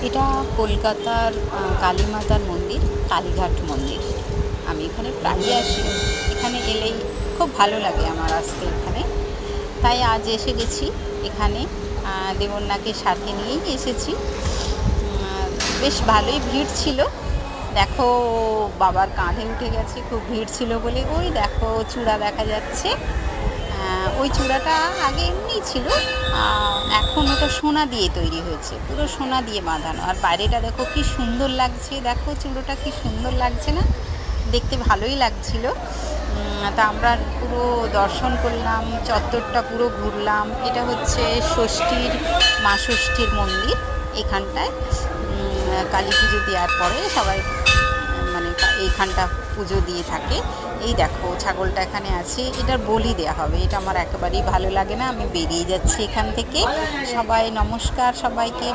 এটা কলকাতার কালীমাতার মন্দির, কালীঘাট মন্দির। আমি এখানে প্রায়ই আসি। এখানে এলেই খুব ভালো লাগে আমার আসতে এখানে। তাই আজ এসে গেছি এখানে। দেবন্যাকে সাথে নিয়েই এসেছি। বেশ ভালোই ভিড় ছিল। দেখো, বাবার কাঁধে উঠে গেছে, খুব ভিড় ছিল বলে। ওই দেখো চূড়া দেখা যাচ্ছে। ওই চূড়াটা আগে এমনিই ছিল, এখন ওটা সোনা দিয়ে তৈরি হয়েছে, পুরো সোনা দিয়ে বাঁধানো। আর বাইরেটা দেখো কি সুন্দর লাগছে, দেখো চূড়োটা কি সুন্দর লাগছে না? দেখতে ভালোই লাগছিল। তা আমরা পুরো দর্শন করলাম, চত্বরটা পুরো ঘুরলাম। এটা হচ্ছে ষষ্ঠীর, মা ষষ্ঠীর মন্দির এখানটায়। কালী পুজো দেওয়ার পরে সবাই মানে এইখানটা পুজো দিয়ে থাকে। এই দেখো ছাগলটা এখানে আছে, এটার বলি দেওয়া হবে। এটা আমার একেবারেই ভালো লাগে না, আমি বেরিয়ে যাচ্ছি এখান থেকে। সবাই নমস্কার সবাইকে।